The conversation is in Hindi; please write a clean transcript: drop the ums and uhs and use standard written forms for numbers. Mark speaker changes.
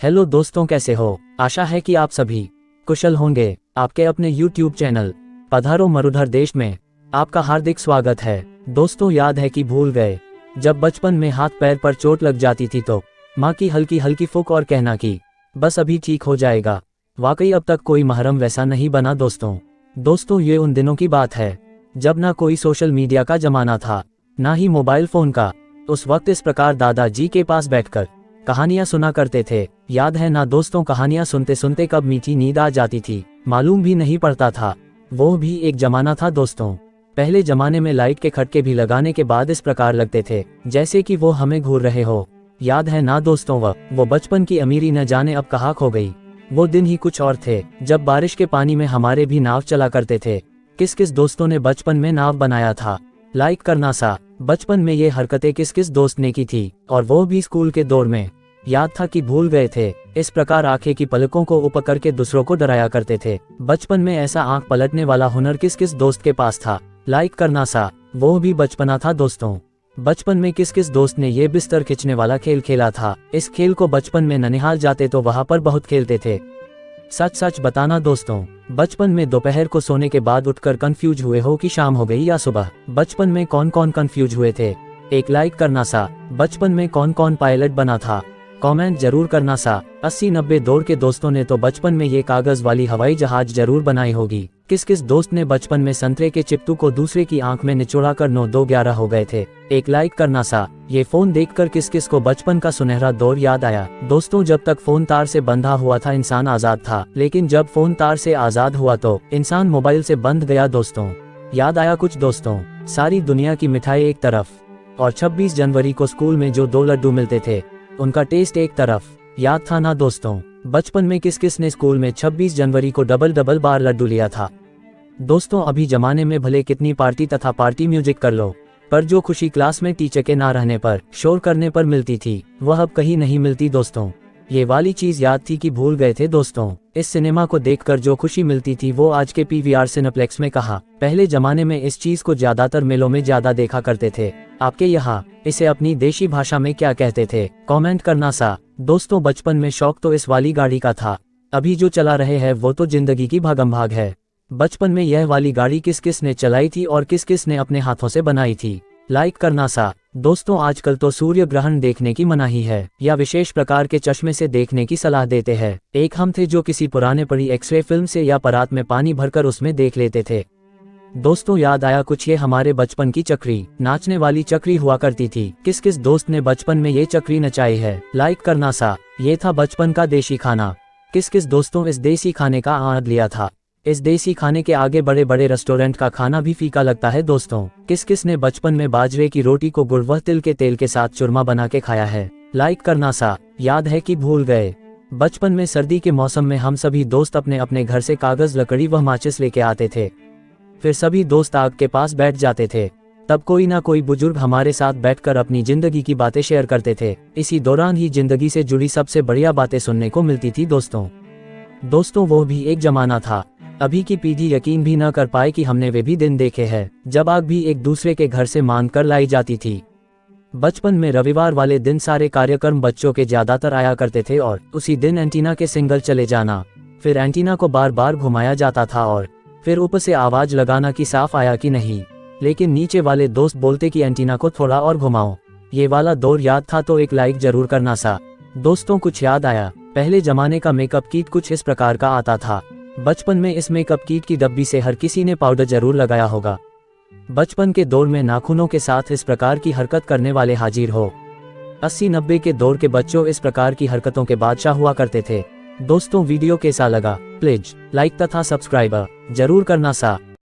Speaker 1: हेलो दोस्तों, कैसे हो? आशा है कि आप सभी कुशल होंगे। आपके अपने YouTube चैनल पधारो मरुधर देश में आपका हार्दिक स्वागत है। दोस्तों, याद है कि भूल गए जब बचपन में हाथ पैर पर चोट लग जाती थी तो माँ की हल्की हल्की फूंक और कहना कि बस अभी ठीक हो जाएगा। वाकई अब तक कोई महरम वैसा नहीं बना दोस्तों, ये उन दिनों की बात है जब ना कोई सोशल मीडिया का जमाना था, ना ही मोबाइल फोन का। उस वक्त इस प्रकार दादाजी के पास बैठकर कहानियां सुना करते थे। याद है ना दोस्तों, कहानियां सुनते सुनते कब मीठी नींद आ जाती थी, मालूम भी नहीं पड़ता था। वो भी एक जमाना था दोस्तों। पहले जमाने में लाइट के खटके भी लगाने के बाद इस प्रकार लगते थे जैसे कि वो हमें घूर रहे हो। याद है ना दोस्तों, वो बचपन की अमीरी न जाने अब कहाँ खो गई। वो दिन ही कुछ और थे जब बारिश के पानी में हमारे भी नाव चला करते थे। किस किस दोस्तों ने बचपन में नाव बनाया था? लाइक करना सा। बचपन में ये हरकतें किस किस दोस्त ने की थी, और वो भी स्कूल के दौर में। याद था कि भूल गए थे। इस प्रकार आंखें की पलकों को ऊपर करके दूसरों को डराया करते थे। बचपन में ऐसा आंख पलटने वाला हुनर किस किस दोस्त के पास था? लाइक करना सा। वो भी बचपना था दोस्तों। बचपन में किस किस दोस्त ने ये बिस्तर खींचने वाला खेल खेला था? इस खेल को बचपन में ननिहाल जाते तो वहां पर बहुत खेलते थे। सच सच बताना दोस्तों, बचपन में दोपहर को सोने के बाद उठकर कंफ्यूज हुए हो कि शाम हो गई या सुबह? बचपन में कौन कौन कंफ्यूज हुए थे? एक लाइक करना सा। बचपन में कौन कौन पायलट बना था? कमेंट जरूर करना सा। 80-90 दौर के दोस्तों ने तो बचपन में ये कागज वाली हवाई जहाज जरूर बनाई होगी। किस किस दोस्त ने बचपन में संतरे के चिपटू को दूसरे की आंख में निचोड़ा कर 9-2-11 हो गए थे? एक लाइक करना सा। ये फोन देखकर किस किस को बचपन का सुनहरा दौर याद आया? दोस्तों, जब तक फोन तार से बंधा हुआ था इंसान आजाद था, लेकिन जब फोन तार से आजाद हुआ तो इंसान मोबाइल से बंध गया दोस्तों। याद आया कुछ दोस्तों? सारी दुनिया की मिठाई एक तरफ और 26 जनवरी को स्कूल में जो 2 लड्डू मिलते थे उनका टेस्ट एक तरफ। याद था ना दोस्तों, बचपन में किस किस ने स्कूल में 26 जनवरी को डबल बार लड्डू लिया था? दोस्तों, अभी जमाने में भले कितनी पार्टी तथा पार्टी म्यूजिक कर लो, पर जो खुशी क्लास में टीचर के ना रहने पर, शोर करने पर मिलती थी, वह अब कहीं नहीं मिलती दोस्तों। ये वाली चीज याद थी कि भूल गए थे दोस्तों। इस सिनेमा को देखकर जो खुशी मिलती थी वो आज के PVR सिनेप्लेक्स में कहाँ। पहले जमाने में इस चीज को ज्यादातर मेलों में ज्यादा देखा करते थे। आपके यहाँ इसे अपनी देशी भाषा में क्या कहते थे? कमेंट करना सा। दोस्तों, बचपन में शौक तो इस वाली गाड़ी का था, अभी जो चला रहे हैं वो तो जिंदगी की भागम भाग है। बचपन में यह वाली गाड़ी किस किस ने चलाई थी और किस किस ने अपने हाथों से बनाई थी? लाइक करना सा। दोस्तों, आजकल तो सूर्य ग्रहण देखने की मनाही है या विशेष प्रकार के चश्मे से देखने की सलाह देते हैं। एक हम थे जो किसी पुराने पड़ी एक्सरे फिल्म से या परात में पानी भरकर उसमें देख लेते थे। दोस्तों, याद आया कुछ? ये हमारे बचपन की चक्री, नाचने वाली चक्री हुआ करती थी। किस किस दोस्त ने बचपन में ये चक्री नचाई है? लाइक करना सा। ये था बचपन का देशी खाना। किस किस दोस्तों इस देसी खाने का आनंद लिया था? इस देसी खाने के आगे बड़े बड़े रेस्टोरेंट का खाना भी फीका लगता है दोस्तों। किस किस ने बचपन में बाजरे की रोटी को गुड़ व तिल के तेल के साथ चूरमा बना के खाया है? लाइक करना सा। याद है कि भूल गए? बचपन में सर्दी के मौसम में हम सभी दोस्त अपने अपने घर से कागज, लकड़ी व माचिस लेके आते थे। फिर सभी दोस्त आग के पास बैठ जाते थे। तब कोई ना कोई बुजुर्ग हमारे साथ बैठकर अपनी जिंदगी की बातें शेयर करते थे। इसी दौरान ही जिंदगी से जुड़ी सबसे बढ़िया बातें सुनने को मिलती थी दोस्तों, वो भी एक जमाना था। अभी की पीढ़ी यकीन भी न कर पाए कि हमने वे भी दिन देखे हैं जब आग भी एक दूसरे के घर से मांग कर लाई जाती थी। बचपन में रविवार वाले दिन सारे कार्यक्रम बच्चों के ज्यादातर आया करते थे और उसी दिन एंटीना के सिंगल चले जाना, फिर एंटीना को बार बार घुमाया जाता था और फिर ऊपर से आवाज लगाना कि साफ आया कि नहीं, लेकिन नीचे वाले दोस्त बोलते कि एंटीना को थोड़ा और घुमाओ। ये वाला दौर याद था तो एक लाइक जरूर करना सा। दोस्तों, कुछ याद आया? पहले जमाने का मेकअप किट कुछ इस प्रकार का आता था। बचपन में इस मेकअप किट की डब्बी से हर किसी ने पाउडर जरूर लगाया होगा। बचपन के दौर में नाखूनों के साथ इस प्रकार की हरकत करने वाले हाजिर हो। 80-90 के दौर के बच्चों इस प्रकार की हरकतों के बादशाह हुआ करते थे। दोस्तों, वीडियो कैसा लगा? प्लीज लाइक तथा सब्सक्राइब जरूर करना सा।